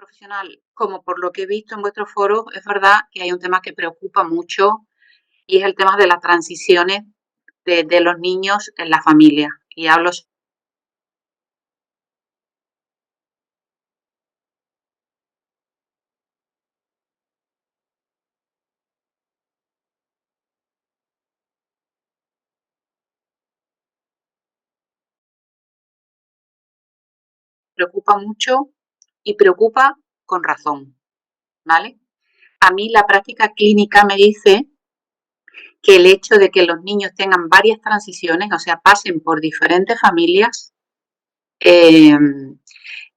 profesional como por lo que he visto en vuestros foros, es verdad que hay un tema que preocupa mucho y es el tema de las transiciones de los niños en la familia. Y hablo preocupa mucho y preocupa con razón, ¿vale? A mí la práctica clínica me dice que el hecho de que los niños tengan varias transiciones, o sea, pasen por diferentes familias, eh,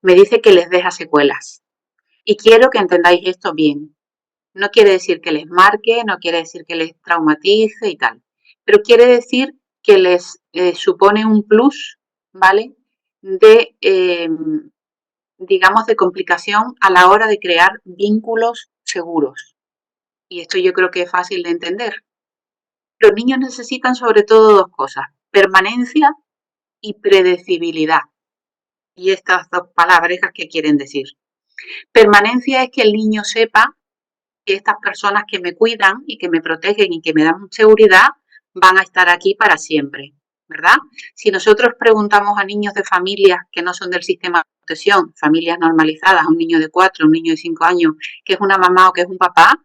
me dice que les deja secuelas. Y quiero que entendáis esto bien. No quiere decir que les marque, no quiere decir que les traumatice y tal, pero quiere decir que les supone un plus, ¿vale? De, digamos, de complicación a la hora de crear vínculos seguros. Y esto yo creo que es fácil de entender. Los niños necesitan sobre todo dos cosas, permanencia y predecibilidad. Y estas dos palabras, ¿qué quieren decir? Permanencia es que el niño sepa que estas personas que me cuidan y que me protegen y que me dan seguridad van a estar aquí para siempre, ¿verdad? Si nosotros preguntamos a niños de familias que no son del sistema de protección, familias normalizadas, a un niño de 4, un niño de 5 años, que es una mamá o que es un papá,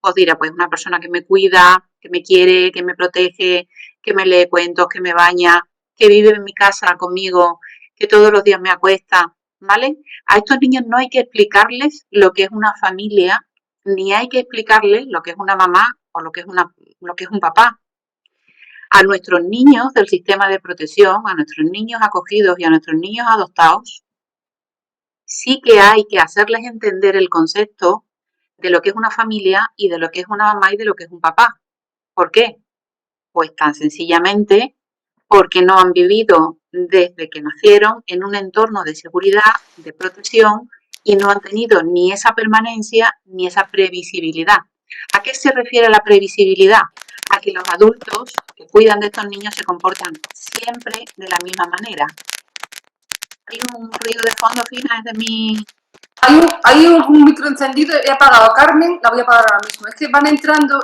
os dirá, pues una persona que me cuida, que me quiere, que me protege, que me lee cuentos, que me baña, que vive en mi casa conmigo, que todos los días me acuesta, ¿vale? A estos niños no hay que explicarles lo que es una familia, ni hay que explicarles lo que es una mamá o lo que es un papá. A nuestros niños del sistema de protección, a nuestros niños acogidos y a nuestros niños adoptados, sí que hay que hacerles entender el concepto de lo que es una familia y de lo que es una mamá y de lo que es un papá. ¿Por qué? Pues tan sencillamente porque no han vivido desde que nacieron en un entorno de seguridad, de protección y no han tenido ni esa permanencia ni esa previsibilidad. ¿A qué se refiere la previsibilidad? A que los adultos que cuidan de estos niños se comportan siempre de la misma manera. Hay un ruido de fondo, fija, es de mi... Hay un micro encendido, he apagado a Carmen, la voy a apagar ahora mismo. Es que van entrando,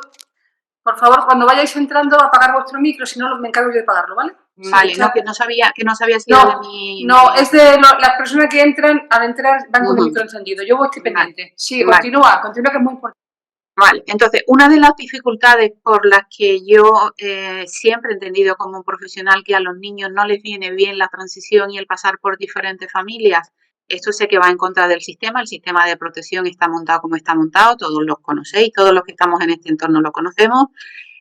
por favor, cuando vayáis entrando, apagar vuestro micro, si no me encargo yo de apagarlo, ¿vale? Vale, Sí, no, que no sabía si no, era de mi... no, es de las personas que entran, al entrar van con el micro encendido. Yo estoy Vale, pendiente. Sí, vale. continúa, que es muy importante. Vale, entonces, una de las dificultades por las que yo siempre he entendido como un profesional que a los niños no les viene bien la transición y el pasar por diferentes familias, esto sé que va en contra del sistema, el sistema de protección está montado como está montado, todos los conocéis, todos los que estamos en este entorno lo conocemos.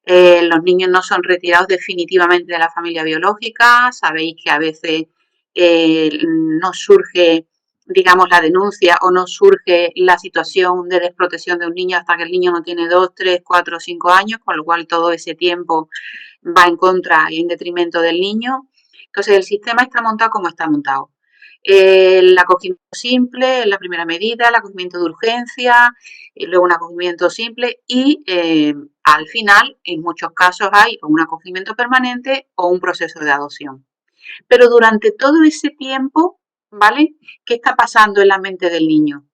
Los niños no son retirados definitivamente de la familia biológica, sabéis que a veces no surge, digamos, la denuncia o no surge la situación de desprotección de un niño hasta que el niño no tiene 2, 3, 4 o 5 años, con lo cual todo ese tiempo va en contra y en detrimento del niño. Entonces, el sistema está montado como está montado. El acogimiento simple es la primera medida, el acogimiento de urgencia, y luego un acogimiento simple y al final, en muchos casos, hay un acogimiento permanente o un proceso de adopción. Pero durante todo ese tiempo, ¿vale? ¿Qué está pasando en la mente del niño?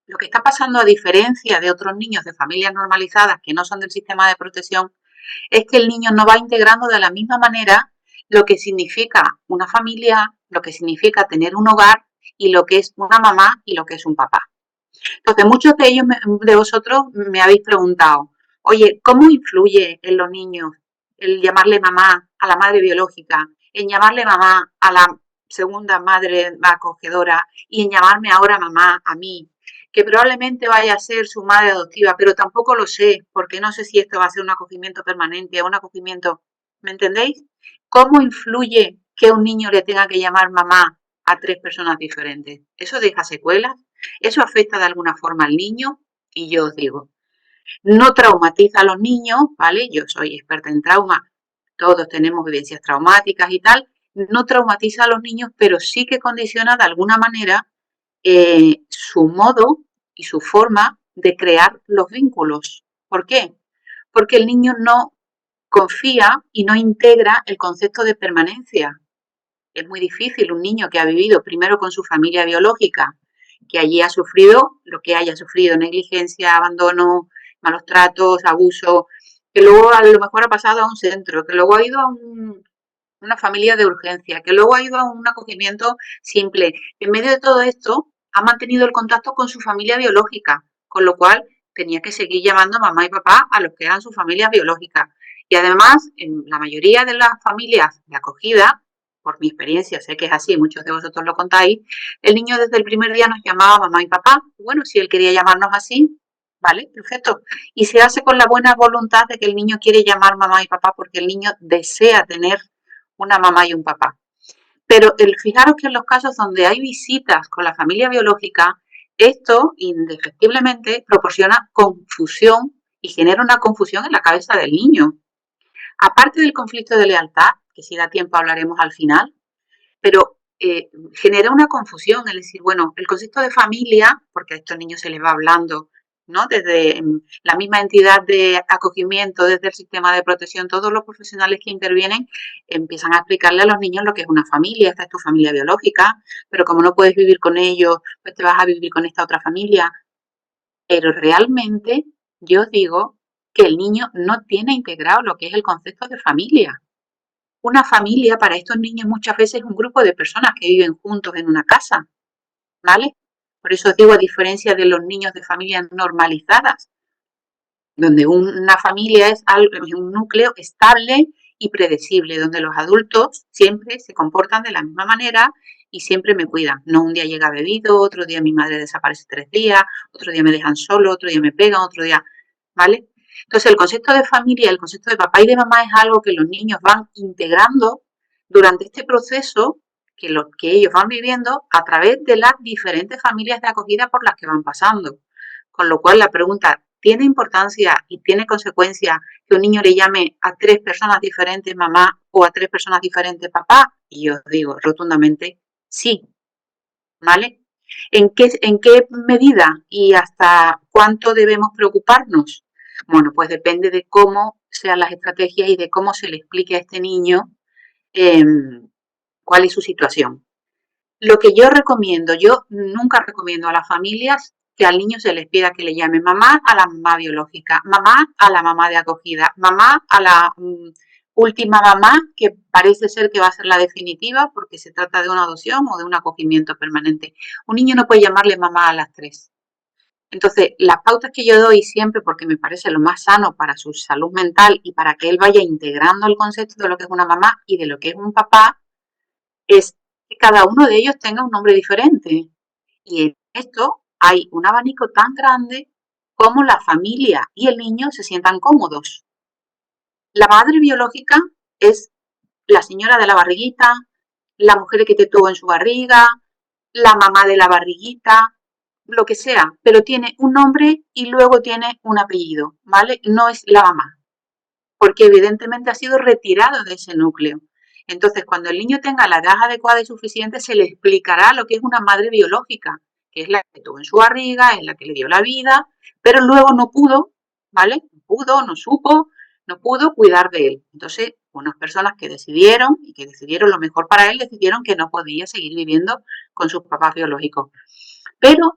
Lo que está pasando, a diferencia de otros niños de familias normalizadas que no son del sistema de protección, es que el niño no va integrando de la misma manera lo que significa una familia, lo que significa tener un hogar y lo que es una mamá y lo que es un papá. Entonces, muchos de ellos, de vosotros, me habéis preguntado, oye, ¿cómo influye en los niños el llamarle mamá a la madre biológica, en llamarle mamá a la segunda madre acogedora y en llamarme ahora mamá a mí? Que probablemente vaya a ser su madre adoptiva, pero tampoco lo sé, porque no sé si esto va a ser un acogimiento permanente o un acogimiento, ¿me entendéis? ¿Cómo influye que un niño le tenga que llamar mamá a 3 personas diferentes? ¿Eso deja secuelas? ¿Eso afecta de alguna forma al niño? Y yo os digo, no traumatiza a los niños, ¿vale? Yo soy experta en trauma, todos tenemos vivencias traumáticas y tal, no traumatiza a los niños, pero sí que condiciona de alguna manera su modo y su forma de crear los vínculos. ¿Por qué? Porque el niño no confía y no integra el concepto de permanencia. Es muy difícil un niño que ha vivido primero con su familia biológica, que allí ha sufrido lo que haya sufrido, negligencia, abandono, malos tratos, abuso, que luego a lo mejor ha pasado a un centro, que luego ha ido a una familia de urgencia, que luego ha ido a un acogimiento simple. En medio de todo esto, ha mantenido el contacto con su familia biológica, con lo cual tenía que seguir llamando mamá y papá a los que eran sus familias biológicas. Y además, en la mayoría de las familias de acogida, por mi experiencia, sé que es así, muchos de vosotros lo contáis, el niño desde el primer día nos llamaba mamá y papá. Bueno, si él quería llamarnos así, vale, perfecto. Y se hace con la buena voluntad de que el niño quiere llamar mamá y papá porque el niño desea tener una mamá y un papá. Pero fijaros que en los casos donde hay visitas con la familia biológica, esto indefectiblemente proporciona confusión y genera una confusión en la cabeza del niño. Aparte del conflicto de lealtad, que si da tiempo hablaremos al final, pero genera una confusión, es decir, bueno, el concepto de familia, porque a estos niños se les va hablando, ¿no? Desde la misma entidad de acogimiento, desde el sistema de protección, todos los profesionales que intervienen empiezan a explicarle a los niños lo que es una familia, esta es tu familia biológica, pero como no puedes vivir con ellos, pues te vas a vivir con esta otra familia. Pero realmente yo os digo que el niño no tiene integrado lo que es el concepto de familia. Una familia para estos niños muchas veces es un grupo de personas que viven juntos en una casa, ¿vale? Por eso os digo, a diferencia de los niños de familias normalizadas, donde una familia es un núcleo estable y predecible, donde los adultos siempre se comportan de la misma manera y siempre me cuidan. No un día llega bebido, otro día mi madre desaparece 3 días, otro día me dejan solo, otro día me pegan, otro día, ¿vale? Entonces el concepto de familia, el concepto de papá y de mamá es algo que los niños van integrando durante este proceso que ellos van viviendo a través de las diferentes familias de acogida por las que van pasando. Con lo cual la pregunta, ¿tiene importancia y tiene consecuencia que un niño le llame a 3 personas diferentes mamá o a 3 personas diferentes papá? Y yo digo rotundamente sí, ¿vale? ¿En qué medida y hasta cuánto debemos preocuparnos? Bueno, pues depende de cómo sean las estrategias y de cómo se le explique a este niño eh, cuál es su situación. Lo que yo nunca recomiendo a las familias que al niño se les pida que le llame mamá a la mamá biológica, mamá a la mamá de acogida, mamá a la última mamá que parece ser que va a ser la definitiva porque se trata de una adopción o de un acogimiento permanente. Un niño no puede llamarle mamá a las 3. Entonces, las pautas que yo doy siempre, porque me parece lo más sano para su salud mental y para que él vaya integrando el concepto de lo que es una mamá y de lo que es un papá, es que cada uno de ellos tenga un nombre diferente. Y en esto hay un abanico tan grande como la familia y el niño se sientan cómodos. La madre biológica es la señora de la barriguita, la mujer que te tuvo en su barriga, la mamá de la barriguita, lo que sea, pero tiene un nombre y luego tiene un apellido, ¿vale? No es la mamá, porque evidentemente ha sido retirado de ese núcleo. Entonces, cuando el niño tenga la edad adecuada y suficiente, se le explicará lo que es una madre biológica, que es la que tuvo en su barriga, es la que le dio la vida, pero luego no pudo, ¿vale? No pudo, no supo, no pudo cuidar de él. Entonces, unas personas que decidieron, y que decidieron lo mejor para él, decidieron que no podía seguir viviendo con sus papás biológicos. Pero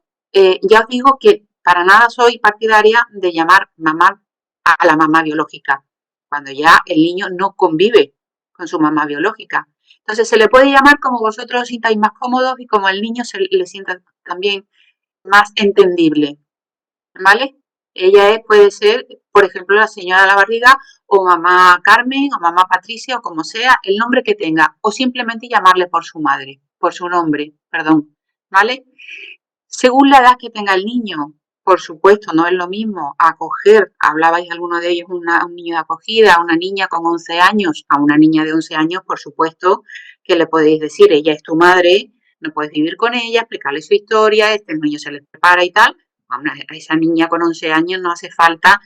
ya os digo que para nada soy partidaria de llamar mamá a la mamá biológica, cuando ya el niño no convive con su mamá biológica. Entonces se le puede llamar como vosotros os sintáis más cómodos y como el niño se le sienta también más entendible, ¿vale? Ella puede ser, por ejemplo, la señora de la barriga o mamá Carmen o mamá Patricia o como sea, el nombre que tenga, o simplemente llamarle por su madre, por su nombre, perdón, ¿vale? Según la edad que tenga el niño, por supuesto, no es lo mismo acoger, hablabais alguno de ellos, un niño de acogida, una niña con 11 años, a una niña de 11 años, por supuesto, que le podéis decir, ella es tu madre, no puedes vivir con ella, explicarle su historia, este niño se le prepara y tal. A esa niña con 11 años no hace falta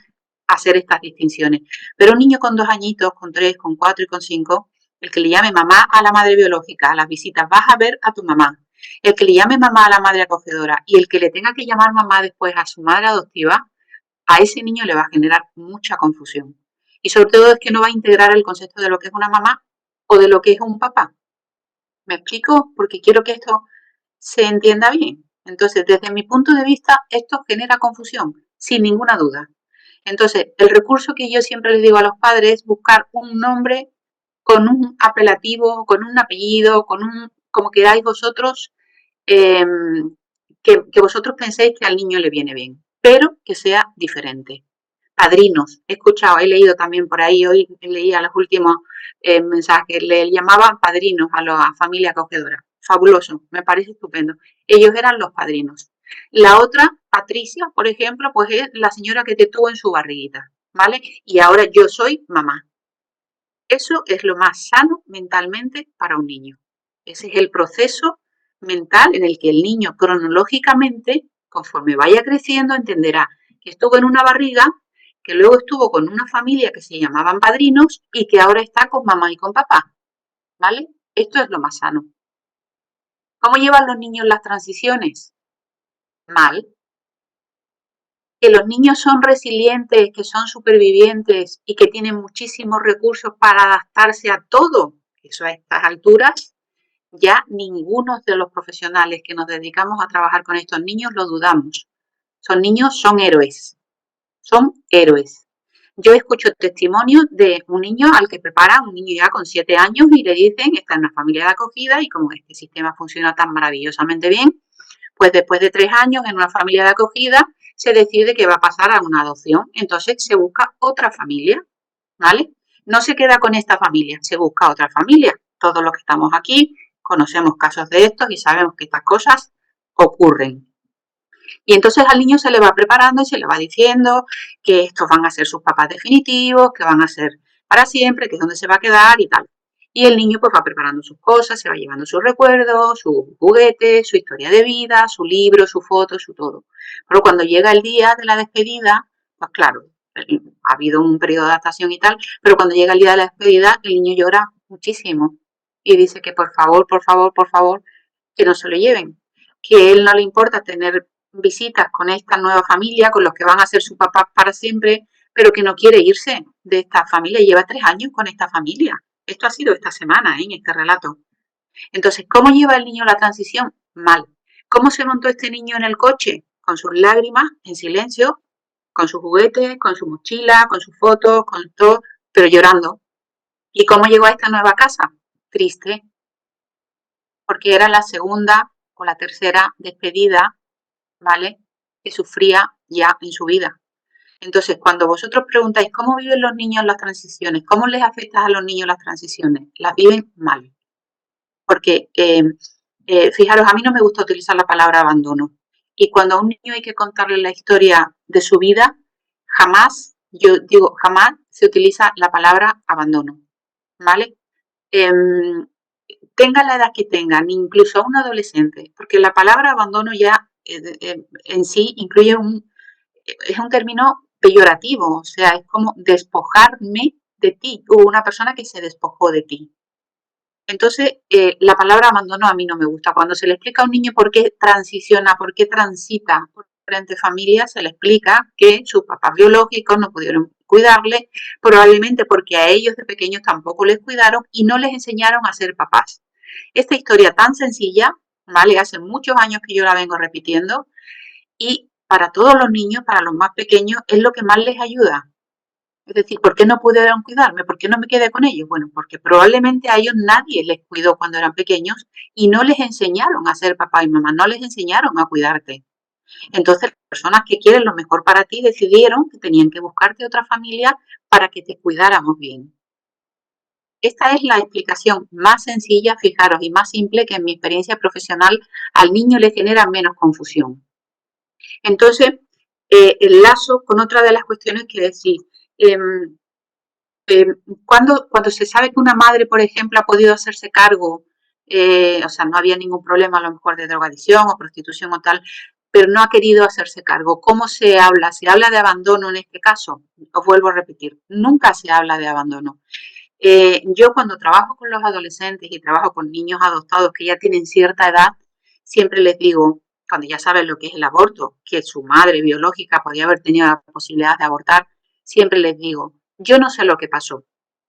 hacer estas distinciones. Pero un niño con 2 añitos, con 3, con 4 y con 5, el que le llame mamá a la madre biológica, a las visitas, vas a ver a tu mamá. El que le llame mamá a la madre acogedora y el que le tenga que llamar mamá después a su madre adoptiva, a ese niño le va a generar mucha confusión. Y sobre todo es que no va a integrar el concepto de lo que es una mamá o de lo que es un papá. ¿Me explico? Porque quiero que esto se entienda bien. Entonces, desde mi punto de vista, esto genera confusión, sin ninguna duda. Entonces, el recurso que yo siempre les digo a los padres es buscar un nombre con un apelativo, con un apellido, como queráis vosotros, eh, que vosotros penséis que al niño le viene bien, pero que sea diferente. Padrinos, he escuchado, he leído también por ahí, hoy leía los últimos mensajes, le llamaban padrinos a la familia acogedora. Fabuloso, me parece estupendo. Ellos eran los padrinos. La otra, Patricia, por ejemplo, pues es la señora que te tuvo en su barriguita, ¿vale? Y ahora yo soy mamá. Eso es lo más sano mentalmente para un niño. Ese es el proceso mental en el que el niño cronológicamente, conforme vaya creciendo, entenderá que estuvo en una barriga, que luego estuvo con una familia que se llamaban padrinos y que ahora está con mamá y con papá, ¿vale? Esto es lo más sano. ¿Cómo llevan los niños las transiciones? Mal. Que los niños son resilientes, que son supervivientes y que tienen muchísimos recursos para adaptarse a todo. Eso a estas alturas ya ninguno de los profesionales que nos dedicamos a trabajar con estos niños lo dudamos. Son niños, son héroes. Son héroes. Yo escucho testimonios de un niño al que preparan, un niño ya con 7 años, y le dicen, está en una familia de acogida y como este sistema funciona tan maravillosamente bien, pues después de 3 años en una familia de acogida se decide que va a pasar a una adopción. Entonces se busca otra familia, ¿vale? No se queda con esta familia, se busca otra familia. Todos los que estamos aquí conocemos casos de estos y sabemos que estas cosas ocurren. Y entonces al niño se le va preparando y se le va diciendo que estos van a ser sus papás definitivos, que van a ser para siempre, que es donde se va a quedar y tal. Y el niño pues va preparando sus cosas, se va llevando sus recuerdos, sus juguetes, su historia de vida, su libro, su foto, su todo. Pero cuando llega el día de la despedida, pues claro, ha habido un periodo de adaptación y tal, pero cuando llega el día de la despedida, el niño llora muchísimo y dice que por favor, por favor, por favor, que no se lo lleven, que a él no le importa tener visitas con esta nueva familia, con los que van a ser sus papás para siempre, pero que no quiere irse de esta familia. Lleva 3 años con esta familia. Esto ha sido esta semana, en este relato. Entonces, ¿cómo lleva el niño la transición? Mal. ¿Cómo se montó este niño en el coche? Con sus lágrimas, en silencio, con sus juguetes, con su mochila, con sus fotos, con todo, pero llorando. ¿Y cómo llegó a esta nueva casa? Triste, porque era la segunda o la tercera despedida, ¿vale?, que sufría ya en su vida. Entonces, cuando vosotros preguntáis cómo viven los niños las transiciones, cómo les afecta a los niños las transiciones, las viven mal. Porque, fijaros, a mí no me gusta utilizar la palabra abandono. Y cuando a un niño hay que contarle la historia de su vida, jamás, yo digo, jamás se utiliza la palabra abandono, ¿vale? Tenga la edad que tengan, incluso a un adolescente, porque la palabra abandono ya en sí incluye es un término peyorativo, o sea, es como despojarme de ti, o una persona que se despojó de ti. Entonces, la palabra abandono a mí no me gusta. Cuando se le explica a un niño por qué transiciona, por qué transita por diferentes familias, se le explica que sus papás biológicos no pudieron cuidarle, probablemente porque a ellos de pequeños tampoco les cuidaron y no les enseñaron a ser papás. Esta historia tan sencilla, ¿vale? Hace muchos años que yo la vengo repitiendo y para todos los niños, para los más pequeños, es lo que más les ayuda. Es decir, ¿por qué no pudieron cuidarme? ¿Por qué no me quedé con ellos? Bueno, porque probablemente a ellos nadie les cuidó cuando eran pequeños y no les enseñaron a ser papá y mamá, no les enseñaron a cuidarte. Entonces, las personas que quieren lo mejor para ti decidieron que tenían que buscarte otra familia para que te cuidáramos bien. Esta es la explicación más sencilla, fijaros, y más simple que en mi experiencia profesional al niño le genera menos confusión. Entonces, el lazo con otra de las cuestiones que decís, cuando se sabe que una madre, por ejemplo, ha podido hacerse cargo, o sea, no había ningún problema a lo mejor de drogadicción o prostitución o tal, pero no ha querido hacerse cargo, ¿cómo se habla? ¿Se habla de abandono en este caso? Os vuelvo a repetir, nunca se habla de abandono. Yo cuando trabajo con los adolescentes y trabajo con niños adoptados que ya tienen cierta edad, siempre les digo, cuando ya saben lo que es el aborto, que su madre biológica podía haber tenido la posibilidad de abortar, siempre les digo, yo no sé lo que pasó,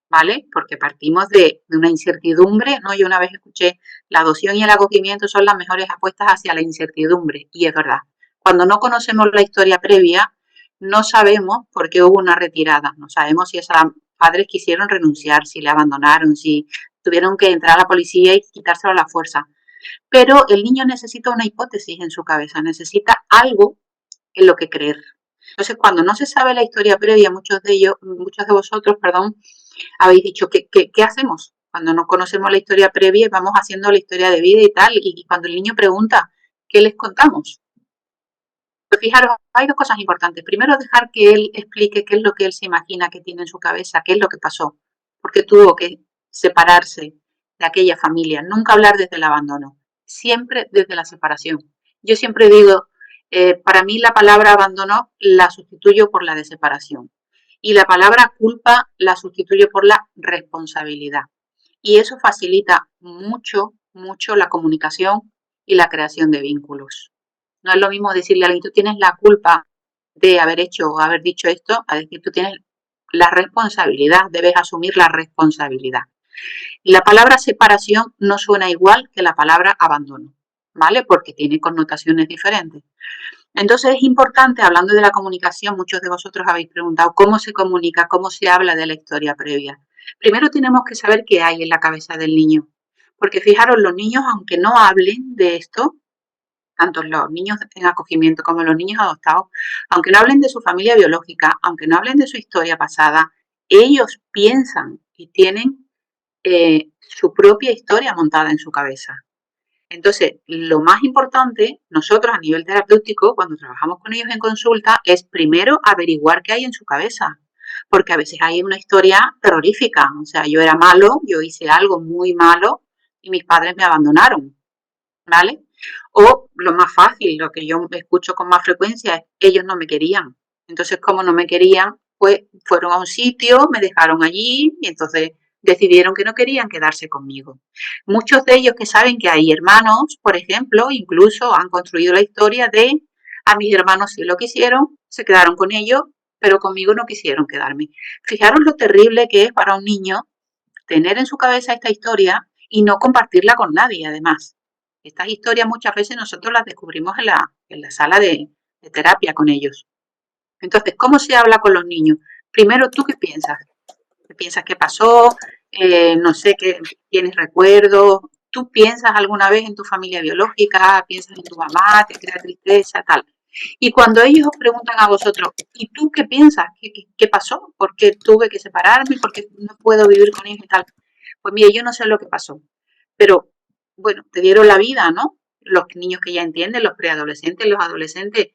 ¿vale? Porque partimos de una incertidumbre, ¿no? Yo una vez escuché, la adopción y el acogimiento son las mejores apuestas hacia la incertidumbre, y es verdad. Cuando no conocemos la historia previa, no sabemos por qué hubo una retirada, no sabemos si esos padres quisieron renunciar, si le abandonaron, si tuvieron que entrar a la policía y quitárselo a la fuerza. Pero el niño necesita una hipótesis en su cabeza, necesita algo en lo que creer. Entonces, cuando no se sabe la historia previa, muchos de vosotros, perdón, habéis dicho, ¿qué hacemos? Cuando no conocemos la historia previa y vamos haciendo la historia de vida y tal, y cuando el niño pregunta, ¿qué les contamos? Pues fijaros, hay dos cosas importantes. Primero, dejar que él explique qué es lo que él se imagina que tiene en su cabeza, qué es lo que pasó, porque tuvo que separarse de aquella familia. Nunca hablar desde el abandono, siempre desde la separación. Yo siempre digo, para mí la palabra abandono la sustituyo por la de separación, y la palabra culpa la sustituyo por la responsabilidad. Y eso facilita mucho, mucho la comunicación y la creación de vínculos. No es lo mismo decirle a alguien, tú tienes la culpa de haber hecho o haber dicho esto, a decir, tú tienes la responsabilidad, debes asumir la responsabilidad. Y la palabra separación no suena igual que la palabra abandono, ¿vale? Porque tiene connotaciones diferentes. Entonces es importante, hablando de la comunicación, muchos de vosotros habéis preguntado cómo se comunica, cómo se habla de la historia previa. Primero tenemos que saber qué hay en la cabeza del niño, porque fijaros, los niños, aunque no hablen de esto, tanto los niños en acogimiento como los niños adoptados, aunque no hablen de su familia biológica, aunque no hablen de su historia pasada, ellos piensan y tienen su propia historia montada en su cabeza. Entonces, lo más importante, nosotros a nivel terapéutico, cuando trabajamos con ellos en consulta, es primero averiguar qué hay en su cabeza, porque a veces hay una historia terrorífica, o sea, yo era malo, yo hice algo muy malo y mis padres me abandonaron, ¿vale? O lo más fácil, lo que yo escucho con más frecuencia es, ellos no me querían. Entonces, como no me querían, pues fueron a un sitio, me dejaron allí y entonces decidieron que no querían quedarse conmigo. Muchos de ellos que saben que hay hermanos, por ejemplo, incluso han construido la historia de a mis hermanos sí lo quisieron, se quedaron con ellos, pero conmigo no quisieron quedarme. Fijaros lo terrible que es para un niño tener en su cabeza esta historia y no compartirla con nadie, además. Estas historias muchas veces nosotros las descubrimos en la sala de terapia con ellos. Entonces, ¿cómo se habla con los niños? Primero, ¿tú qué piensas? ¿Qué piensas que pasó? No sé, ¿qué tienes recuerdos? ¿Tú piensas alguna vez en tu familia biológica? ¿Piensas en tu mamá? ¿Te crea tristeza? Tal. Y cuando ellos os preguntan a vosotros, ¿y tú qué piensas? ¿Qué pasó? ¿Por qué tuve que separarme? ¿Por qué no puedo vivir con ellos y tal? Pues mire, yo no sé lo que pasó, pero bueno, te dieron la vida, ¿no? Los niños que ya entienden, los preadolescentes, los adolescentes,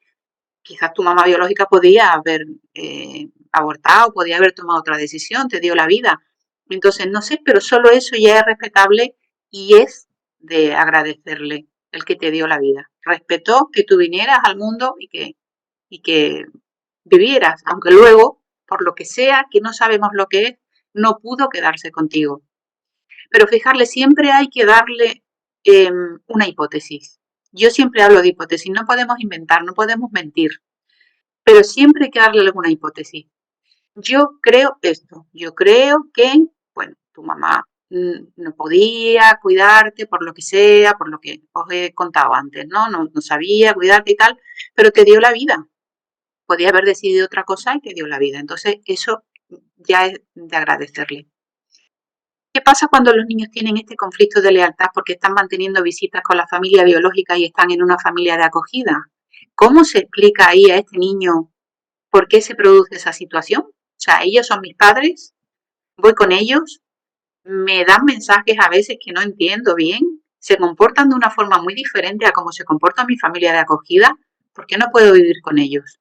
quizás tu mamá biológica podía haber abortado, podía haber tomado otra decisión, te dio la vida. Entonces, no sé, pero solo eso ya es respetable y es de agradecerle el que te dio la vida. Respetó que tú vinieras al mundo y que vivieras, aunque luego, por lo que sea, que no sabemos lo que es, no pudo quedarse contigo. Pero fijarle, siempre hay que darle una hipótesis. Yo siempre hablo de hipótesis, no podemos inventar, no podemos mentir, pero siempre hay que darle alguna hipótesis. Yo creo esto, yo creo que, bueno, tu mamá no podía cuidarte por lo que sea, por lo que os he contado antes, ¿no? No sabía cuidarte y tal, pero te dio la vida. Podía haber decidido otra cosa y te dio la vida. Entonces, eso ya es de agradecerle. ¿Qué pasa cuando los niños tienen este conflicto de lealtad porque están manteniendo visitas con la familia biológica y están en una familia de acogida? ¿Cómo se explica ahí a este niño por qué se produce esa situación? O sea, ellos son mis padres, voy con ellos, me dan mensajes a veces que no entiendo bien, se comportan de una forma muy diferente a cómo se comporta mi familia de acogida, ¿por qué no puedo vivir con ellos?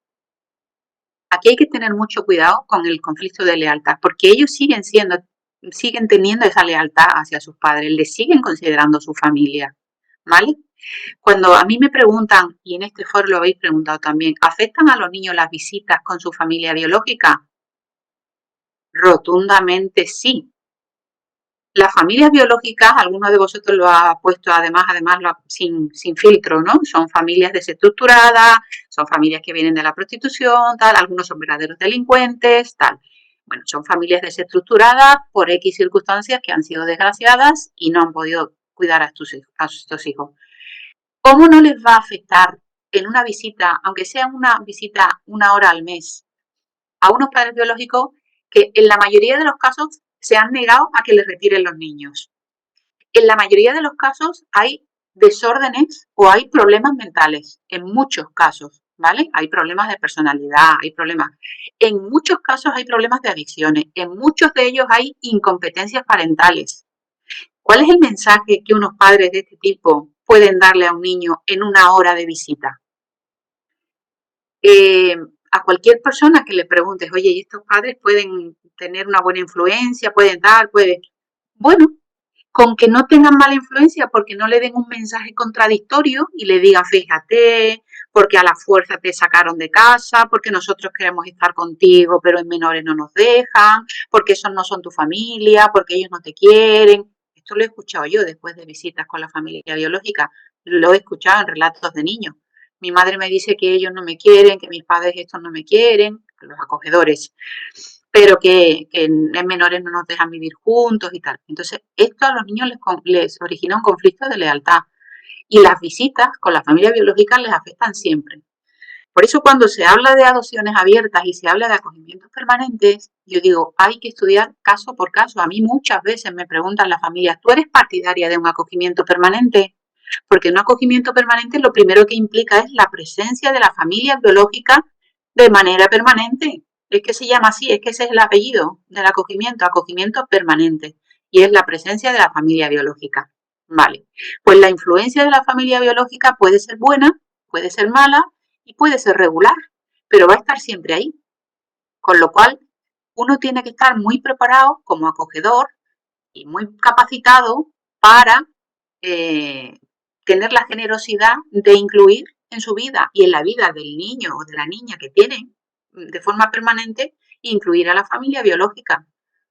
Aquí hay que tener mucho cuidado con el conflicto de lealtad, porque ellos siguen teniendo esa lealtad hacia sus padres, les siguen considerando su familia, ¿vale? Cuando a mí me preguntan, y en este foro lo habéis preguntado también, ¿afectan a los niños las visitas con su familia biológica? Rotundamente sí. Las familias biológicas, alguno de vosotros lo ha puesto además sin filtro, ¿no? Son familias desestructuradas, son familias que vienen de la prostitución, tal, algunos son verdaderos delincuentes, tal. Bueno, son familias desestructuradas por X circunstancias que han sido desgraciadas y no han podido cuidar a estos hijos. ¿Cómo no les va a afectar en una visita, aunque sea una visita 1 hora al mes, a unos padres biológicos que en la mayoría de los casos se han negado a que les retiren los niños? En la mayoría de los casos hay desórdenes o hay problemas mentales, en muchos casos, ¿vale? Hay problemas de personalidad, hay problemas. En muchos casos hay problemas de adicciones, en muchos de ellos hay incompetencias parentales. ¿Cuál es el mensaje que unos padres de este tipo pueden darle a un niño en 1 hora de visita? A cualquier persona que le preguntes, oye, ¿y estos padres pueden tener una buena influencia? ¿Pueden dar? ¿Pueden? Bueno, con que no tengan mala influencia, porque no le den un mensaje contradictorio y le digan, fíjate, porque a la fuerza te sacaron de casa, porque nosotros queremos estar contigo, pero en menores no nos dejan, porque esos no son tu familia, porque ellos no te quieren. Esto lo he escuchado yo después de visitas con la familia biológica, lo he escuchado en relatos de niños. Mi madre me dice que ellos no me quieren, que mis padres estos no me quieren, los acogedores, pero que en menores no nos dejan vivir juntos y tal. Entonces, esto a los niños les origina un conflicto de lealtad y las visitas con la familia biológica les afectan siempre. Por eso cuando se habla de adopciones abiertas y se habla de acogimientos permanentes, yo digo, hay que estudiar caso por caso. A mí muchas veces me preguntan las familias, ¿tú eres partidaria de un acogimiento permanente? Porque un acogimiento permanente lo primero que implica es la presencia de la familia biológica de manera permanente. Es que se llama así, es que ese es el apellido del acogimiento, acogimiento permanente. Y es la presencia de la familia biológica. Vale, pues la influencia de la familia biológica puede ser buena, puede ser mala y puede ser regular, pero va a estar siempre ahí. Con lo cual, uno tiene que estar muy preparado como acogedor y muy capacitado para eh, tener la generosidad de incluir en su vida y en la vida del niño o de la niña que tienen de forma permanente, incluir a la familia biológica.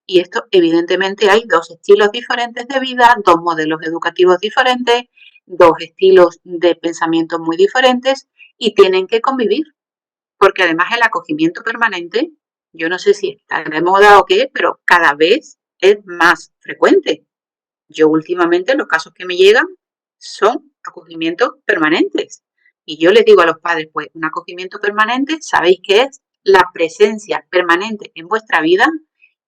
Y esto, evidentemente, hay 2 estilos diferentes de vida, 2 modelos educativos diferentes, 2 estilos de pensamiento muy diferentes y tienen que convivir. Porque además el acogimiento permanente, yo no sé si está de moda o qué, pero cada vez es más frecuente. Yo últimamente los casos que me llegan son acogimientos permanentes. Y yo les digo a los padres, pues un acogimiento permanente, sabéis que es la presencia permanente en vuestra vida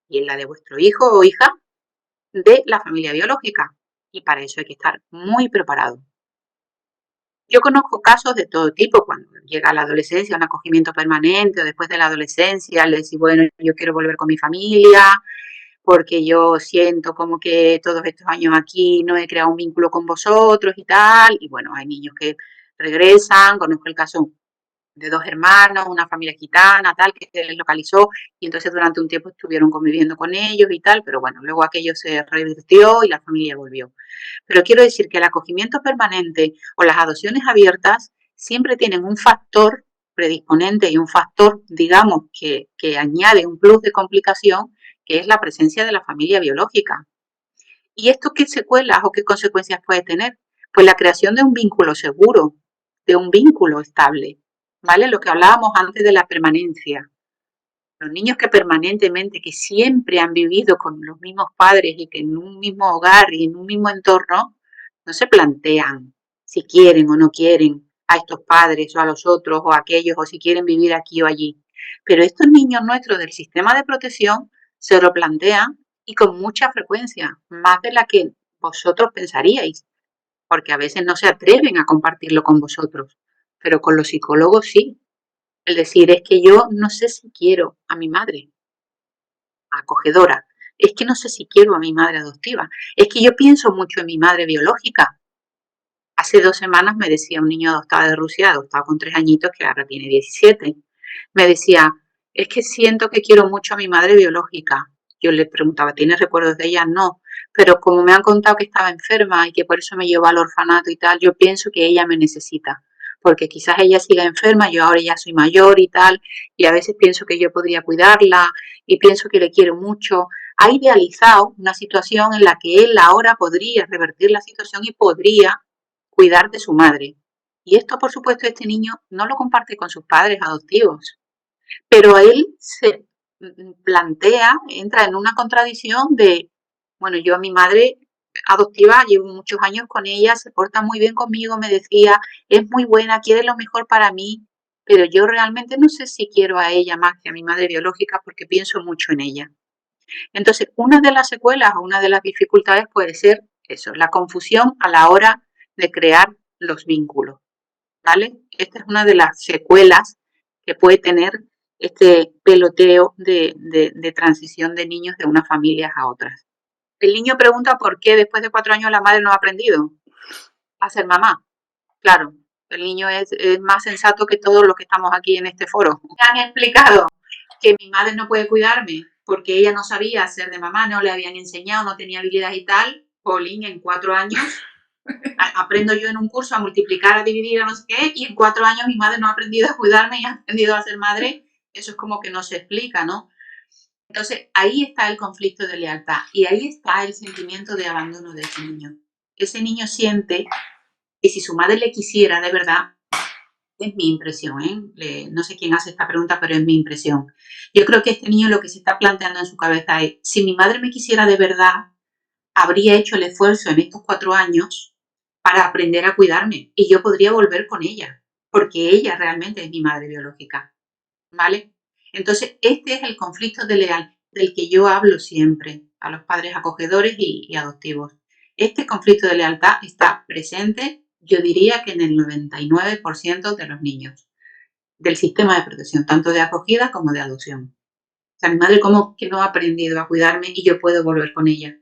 y en la de vuestro hijo o hija de la familia biológica. Y para eso hay que estar muy preparado. Yo conozco casos de todo tipo, cuando llega la adolescencia, un acogimiento permanente, o después de la adolescencia, le decís, bueno, yo quiero volver con mi familia, porque yo siento como que todos estos años aquí no he creado un vínculo con vosotros y tal. Y bueno, hay niños que regresan, conozco el caso de 2 hermanos, una familia gitana, tal, que se les localizó y entonces durante un tiempo estuvieron conviviendo con ellos y tal, pero bueno, luego aquello se revirtió y la familia volvió. Pero quiero decir que el acogimiento permanente o las adopciones abiertas siempre tienen un factor predisponente y un factor, digamos, que añade un plus de complicación, que es la presencia de la familia biológica. ¿Y esto qué secuelas o qué consecuencias puede tener? Pues la creación de un vínculo seguro, de un vínculo estable, ¿vale? Lo que hablábamos antes de la permanencia. Los niños que permanentemente, que siempre han vivido con los mismos padres y que en un mismo hogar y en un mismo entorno, no se plantean si quieren o no quieren a estos padres o a los otros o a aquellos o si quieren vivir aquí o allí. Pero estos niños nuestros del sistema de protección se lo plantean y con mucha frecuencia, más de la que vosotros pensaríais, porque a veces no se atreven a compartirlo con vosotros, pero con los psicólogos sí. El decir, es que yo no sé si quiero a mi madre acogedora, es que no sé si quiero a mi madre adoptiva, es que yo pienso mucho en mi madre biológica. Hace 2 semanas me decía un niño adoptado de Rusia, adoptado con 3 añitos, que ahora tiene 17, me decía, es que siento que quiero mucho a mi madre biológica. Yo le preguntaba, ¿tienes recuerdos de ella? No, pero como me han contado que estaba enferma y que por eso me llevó al orfanato y tal, yo pienso que ella me necesita, porque quizás ella siga enferma, yo ahora ya soy mayor y tal, y a veces pienso que yo podría cuidarla y pienso que le quiero mucho. Ha idealizado una situación en la que él ahora podría revertir la situación y podría cuidar de su madre. Y esto, por supuesto, este niño no lo comparte con sus padres adoptivos, pero él entra en una contradicción de, bueno, yo a mi madre adoptiva llevo muchos años con ella, se porta muy bien conmigo, me decía, es muy buena, quiere lo mejor para mí, pero yo realmente no sé si quiero a ella más que a mi madre biológica porque pienso mucho en ella. Entonces, una de las secuelas o una de las dificultades puede ser eso, la confusión a la hora de crear los vínculos, ¿vale? Esta es una de las secuelas que puede tener este peloteo de transición de niños de unas familias a otras. El niño pregunta por qué después de 4 años la madre no ha aprendido a ser mamá. Claro, el niño es más sensato que todos los que estamos aquí en este foro. Me han explicado que mi madre no puede cuidarme porque ella no sabía ser de mamá, no le habían enseñado, no tenía habilidad y tal. Polín, en 4 años aprendo yo en un curso a multiplicar, a dividir, a no sé qué, y en 4 años mi madre no ha aprendido a cuidarme y ha aprendido a ser madre. Eso es como que no se explica, ¿no? Entonces, ahí está el conflicto de lealtad y ahí está el sentimiento de abandono de ese niño. Ese niño siente que si su madre le quisiera de verdad, es mi impresión, no sé quién hace esta pregunta, pero es mi impresión. Yo creo que este niño lo que se está planteando en su cabeza es, si mi madre me quisiera de verdad, habría hecho el esfuerzo en estos 4 años para aprender a cuidarme y yo podría volver con ella, porque ella realmente es mi madre biológica, ¿vale? Entonces, este es el conflicto de leal del que yo hablo siempre a los padres acogedores y adoptivos. Este conflicto de lealtad está presente, yo diría que en el 99% de los niños del sistema de protección, tanto de acogida como de adopción. O sea, mi madre como que no ha aprendido a cuidarme y yo puedo volver con ella.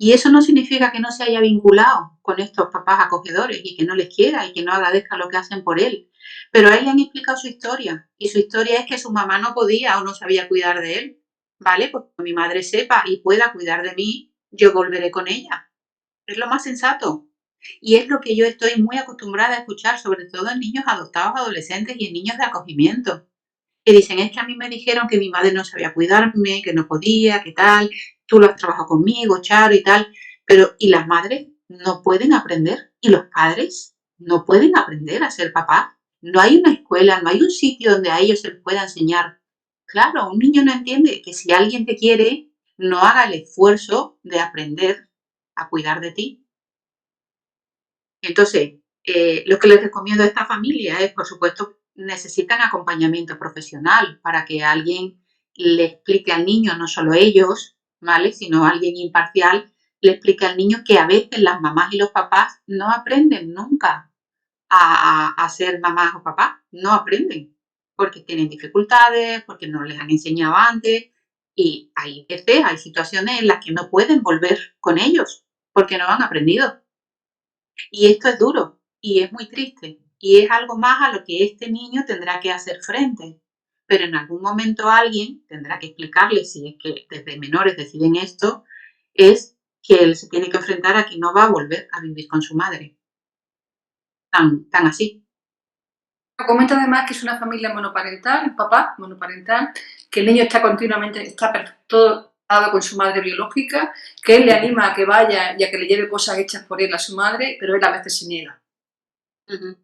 Y eso no significa que no se haya vinculado con estos papás acogedores y que no les quiera y que no agradezca lo que hacen por él. Pero a él le han explicado su historia y su historia es que su mamá no podía o no sabía cuidar de él. ¿Vale? Pues cuando mi madre sepa y pueda cuidar de mí, yo volveré con ella. Es lo más sensato. Y es lo que yo estoy muy acostumbrada a escuchar, sobre todo en niños adoptados, adolescentes y en niños de acogimiento que dicen, es que a mí me dijeron que mi madre no sabía cuidarme, que no podía, que tal, tú lo has trabajado conmigo, Charo y tal, pero ¿y las madres no pueden aprender? ¿Y los padres no pueden aprender a ser papás? No hay una escuela, no hay un sitio donde a ellos se les pueda enseñar. Claro, un niño no entiende que si alguien te quiere, no haga el esfuerzo de aprender a cuidar de ti. Entonces, lo que les recomiendo a esta familia es, por supuesto, necesitan acompañamiento profesional para que alguien le explique al niño, no solo ellos, ¿vale? Sino alguien imparcial, le explique al niño que a veces las mamás y los papás no aprenden nunca a ser mamás o papás, no aprenden, porque tienen dificultades, porque no les han enseñado antes, y hay veces, hay situaciones en las que no pueden volver con ellos, porque no han aprendido. Y esto es duro y es muy triste y es algo más a lo que este niño tendrá que hacer frente. Pero en algún momento alguien tendrá que explicarle, si es que desde menores deciden esto, es que él se tiene que enfrentar a que no va a volver a vivir con su madre. Tan así. Comenta además que es una familia monoparental, un papá monoparental, que el niño está continuamente, está todo dado con su madre biológica, que él le anima a que vaya y a que le lleve cosas hechas por él a su madre, pero él a veces se niega. Uh-huh.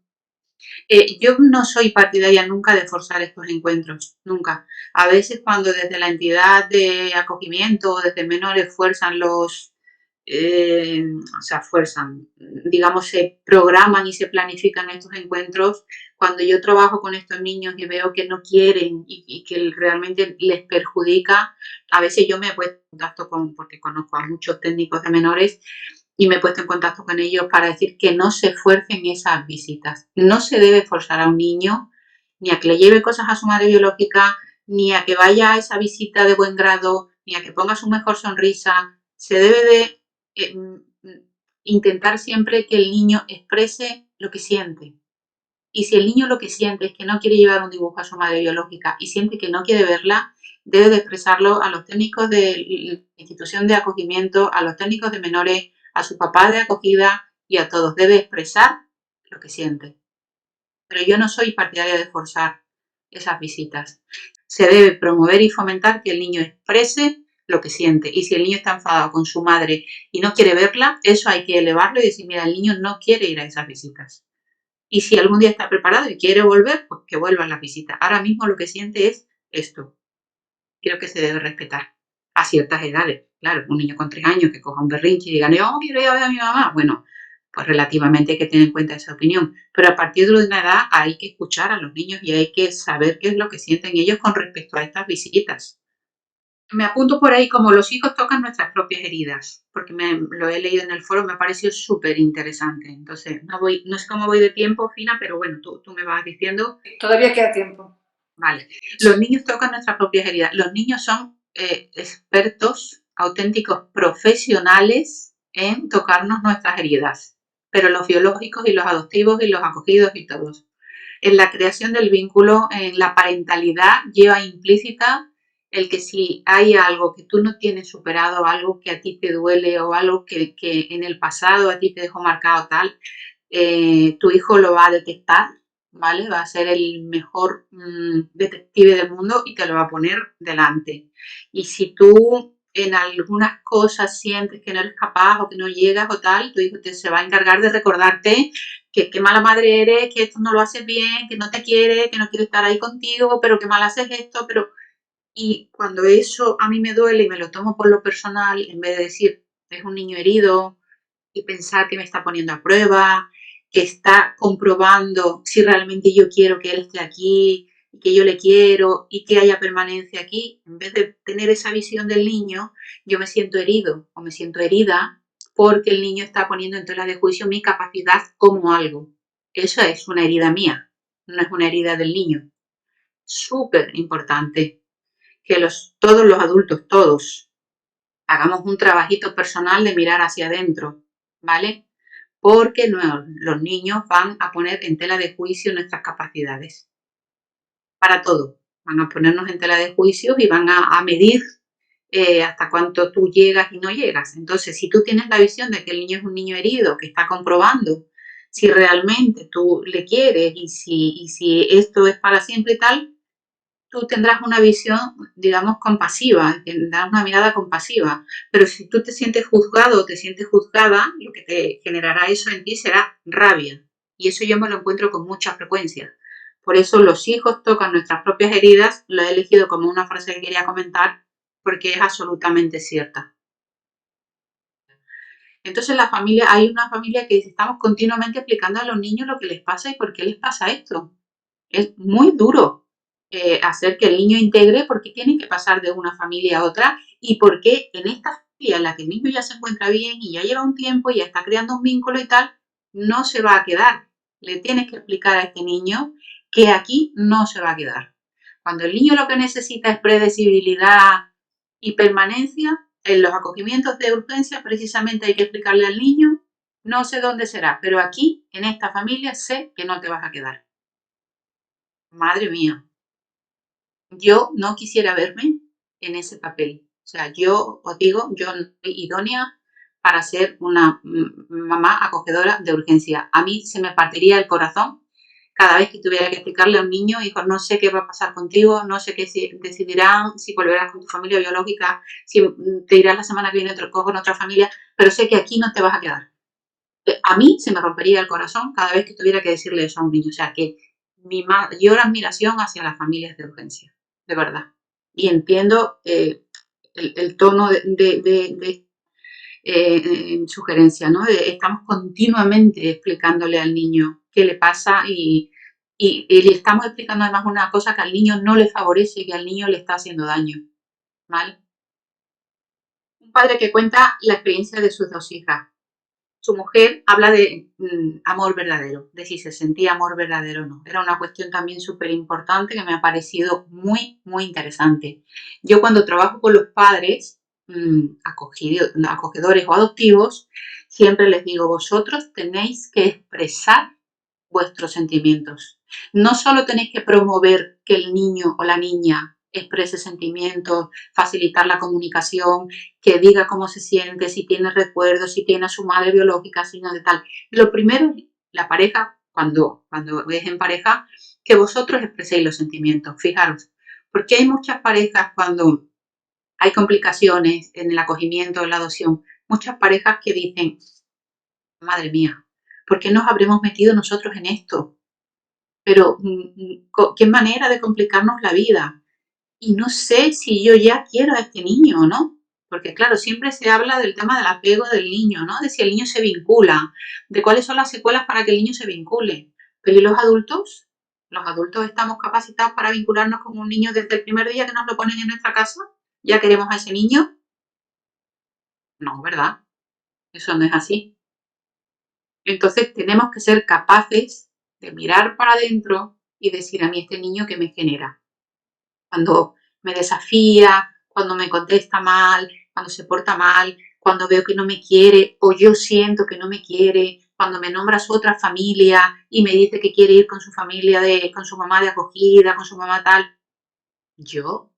Yo no soy partidaria nunca de forzar estos encuentros, nunca. A veces cuando desde la entidad de acogimiento, desde menores, fuerzan o sea, fuerzan, digamos, se programan y se planifican estos encuentros, cuando yo trabajo con estos niños y veo que no quieren y que realmente les perjudica, a veces yo me he puesto en contacto porque conozco a muchos técnicos de menores, y me he puesto en contacto con ellos para decir que no se fuercen esas visitas. No se debe forzar a un niño ni a que le lleve cosas a su madre biológica, ni a que vaya a esa visita de buen grado, ni a que ponga su mejor sonrisa. Se debe de intentar siempre que el niño exprese lo que siente. Y si el niño lo que siente es que no quiere llevar un dibujo a su madre biológica y siente que no quiere verla, debe de expresarlo a los técnicos de la institución de acogimiento, a los técnicos de menores, a su papá de acogida y a todos. Debe expresar lo que siente. Pero yo no soy partidaria de forzar esas visitas. Se debe promover y fomentar que el niño exprese lo que siente. Y si el niño está enfadado con su madre y no quiere verla, eso hay que elevarlo y decir, mira, el niño no quiere ir a esas visitas. Y si algún día está preparado y quiere volver, pues que vuelva a la visita. Ahora mismo lo que siente es esto. creo que se debe respetar a ciertas edades. Claro, un niño con 3 años que coja un berrinche y diga, no, quiero ir a ver a mi mamá. Bueno, pues relativamente hay que tener en cuenta esa opinión. Pero a partir de una edad hay que escuchar a los niños y hay que saber qué es lo que sienten ellos con respecto a estas visitas. Me apunto por ahí como los hijos tocan nuestras propias heridas, porque lo he leído en el foro, me ha parecido súper interesante. Entonces, no sé cómo voy de tiempo, Fina, pero bueno, tú me vas diciendo. Todavía queda tiempo. Vale. Los niños tocan nuestras propias heridas. Los niños son expertos, auténticos profesionales en tocarnos nuestras heridas, pero los biológicos y los adoptivos y los acogidos y todos. En la creación del vínculo, en la parentalidad, lleva implícita el que si hay algo que tú no tienes superado, algo que a ti te duele o algo que en el pasado a ti te dejó marcado tal, tu hijo lo va a detectar, ¿vale? Va a ser el mejor detective del mundo y te lo va a poner delante. Y si tú en algunas cosas sientes que no eres capaz o que no llegas o tal, tu hijo se va a encargar de recordarte que qué mala madre eres, que esto no lo haces bien, que no te quiere, que no quiere estar ahí contigo, pero que mal haces esto, pero... Y cuando eso a mí me duele y me lo tomo por lo personal, en vez de decir, es un niño herido, y pensar que me está poniendo a prueba, que está comprobando si realmente yo quiero que él esté aquí, que yo le quiero y que haya permanencia aquí, en vez de tener esa visión del niño, yo me siento herido o me siento herida porque el niño está poniendo en tela de juicio mi capacidad como algo. Esa es una herida mía, no es una herida del niño. Súper importante que todos los adultos, todos, hagamos un trabajito personal de mirar hacia adentro, ¿vale? Porque no, los niños van a poner en tela de juicio nuestras capacidades. Para todo. Van a ponernos en tela de juicio y van a medir hasta cuánto tú llegas y no llegas. Entonces, si tú tienes la visión de que el niño es un niño herido, que está comprobando si realmente tú le quieres y si esto es para siempre y tal, tú tendrás una visión, digamos, compasiva, tendrás una mirada compasiva. Pero si tú te sientes juzgado o te sientes juzgada, lo que te generará eso en ti será rabia. Y eso yo me lo encuentro con mucha frecuencia. Por eso los hijos tocan nuestras propias heridas, lo he elegido como una frase que quería comentar, porque es absolutamente cierta. Entonces hay una familia que estamos continuamente explicando a los niños lo que les pasa y por qué les pasa esto. Es muy duro hacer que el niño integre por qué tiene que pasar de una familia a otra y por qué en esta familia en la que el niño ya se encuentra bien y ya lleva un tiempo y ya está creando un vínculo y tal, no se va a quedar. Le tienes que explicar a este niño que aquí no se va a quedar. Cuando el niño lo que necesita es predecibilidad y permanencia, en los acogimientos de urgencia precisamente hay que explicarle al niño, no sé dónde será, pero aquí, en esta familia, sé que no te vas a quedar. Madre mía, yo no quisiera verme en ese papel. O sea, yo os digo, yo no soy idónea para ser una mamá acogedora de urgencia. A mí se me partiría el corazón cada vez que tuviera que explicarle a un niño, hijo, no sé qué va a pasar contigo, no sé qué decidirán, si volverás con tu familia biológica, si te irás la semana que viene con otra familia, pero sé que aquí no te vas a quedar. A mí se me rompería el corazón cada vez que tuviera que decirle eso a un niño. O sea, que mi mayor admiración hacia las familias de urgencia, de verdad. Y entiendo el tono sugerencia, ¿no? Estamos continuamente explicándole al niño qué le pasa y le estamos explicando además una cosa que al niño no le favorece y que al niño le está haciendo daño, ¿vale? Un padre que cuenta la experiencia de sus 2 hijas. Su mujer habla de amor verdadero, de si se sentía amor verdadero o no. Era una cuestión también súper importante que me ha parecido muy, muy interesante. Yo cuando trabajo con los padres, acogedores o adoptivos, siempre les digo, vosotros tenéis que expresar vuestros sentimientos. No solo tenéis que promover que el niño o la niña exprese sentimientos, facilitar la comunicación, que diga cómo se siente, si tiene recuerdos, si tiene a su madre biológica, si no de tal. Lo primero, la pareja, cuando es en pareja, que vosotros expreséis los sentimientos, fijaros, porque hay muchas parejas cuando hay complicaciones en el acogimiento, en la adopción, muchas parejas que dicen, madre mía, ¿por qué nos habremos metido nosotros en esto? Pero qué manera de complicarnos la vida. y no sé si yo ya quiero a este niño o no. Porque claro, siempre se habla del tema del apego del niño, ¿no? De si el niño se vincula, de cuáles son las secuelas para que el niño se vincule. Pero ¿y los adultos? ¿Los adultos estamos capacitados para vincularnos con un niño desde el primer día que nos lo ponen en nuestra casa? ¿Ya queremos a ese niño? No, ¿verdad? Eso no es así. Entonces tenemos que ser capaces de mirar para adentro y decir a mí este niño que me genera. Cuando me desafía, cuando me contesta mal, cuando se porta mal, cuando veo que no me quiere o yo siento que no me quiere, cuando me nombra su otra familia y me dice que quiere ir con su familia, con su mamá de acogida, con su mamá tal. Yo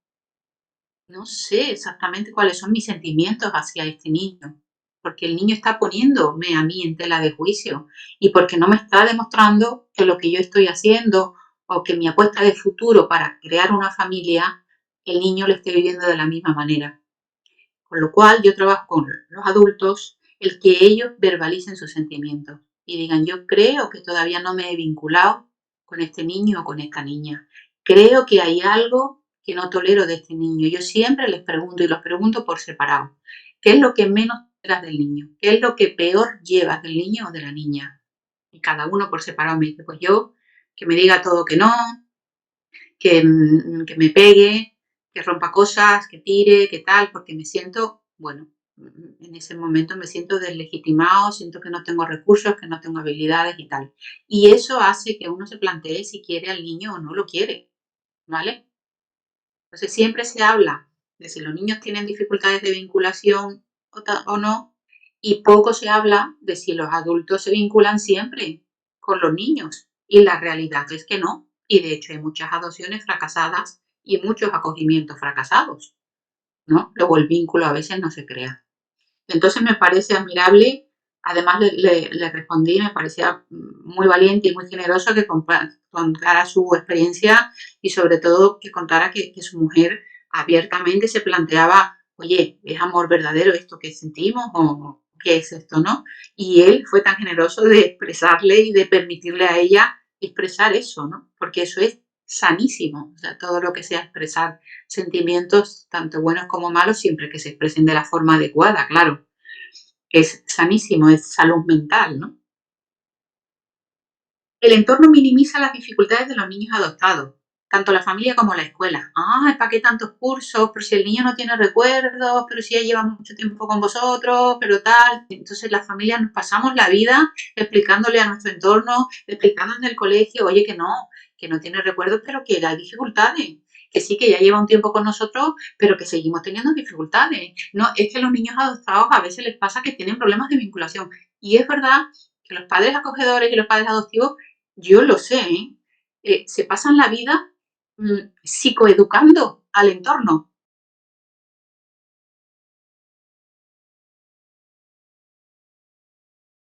no sé exactamente cuáles son mis sentimientos hacia este niño, porque el niño está poniéndome a mí en tela de juicio y porque no me está demostrando que lo que yo estoy haciendo o que mi apuesta de futuro para crear una familia, el niño lo esté viviendo de la misma manera. Con lo cual yo trabajo con los adultos el que ellos verbalicen sus sentimientos y digan, yo creo que todavía no me he vinculado con este niño o con esta niña. Creo que hay algo que no tolero de este niño. Yo siempre les pregunto y los pregunto por separado. ¿Qué es lo que menos toleras del niño? ¿Qué es lo que peor llevas del niño o de la niña? Y cada uno por separado me dice, pues yo, que me diga todo que no, que me pegue, que rompa cosas, que tire, que tal, porque me siento, bueno, en ese momento me siento deslegitimado, siento que no tengo recursos, que no tengo habilidades y tal. Y eso hace que uno se plantee si quiere al niño o no lo quiere, ¿vale? Entonces siempre se habla de si los niños tienen dificultades de vinculación o no, y poco se habla de si los adultos se vinculan siempre con los niños. Y la realidad es que no. Y de hecho hay muchas adopciones fracasadas y muchos acogimientos fracasados, ¿no? Luego el vínculo a veces no se crea. Entonces me parece admirable, además le respondí, me parecía muy valiente y muy generoso que contara su experiencia y sobre todo que contara que su mujer abiertamente se planteaba, oye, ¿es amor verdadero esto que sentimos o qué es esto, no? Y él fue tan generoso de expresarle y de permitirle a ella expresar eso, ¿no? Porque eso es sanísimo, o sea, todo lo que sea expresar sentimientos, tanto buenos como malos, siempre que se expresen de la forma adecuada, claro. Es sanísimo, es salud mental, ¿no? El entorno minimiza las dificultades de los niños adoptados, tanto la familia como la escuela. Ay, ¿para qué tantos cursos? Pero si el niño no tiene recuerdos, pero si ya lleva mucho tiempo con vosotros, pero tal. Entonces las familias nos pasamos la vida explicándole a nuestro entorno, explicando en el colegio, oye, que no tiene recuerdos, pero que hay dificultades. Que sí, que ya lleva un tiempo con nosotros, pero que seguimos teniendo dificultades. No, es que los niños adoptados a veces les pasa que tienen problemas de vinculación. Y es verdad que los padres acogedores y los padres adoptivos yo lo sé, ¿eh? Se pasan la vida psicoeducando al entorno.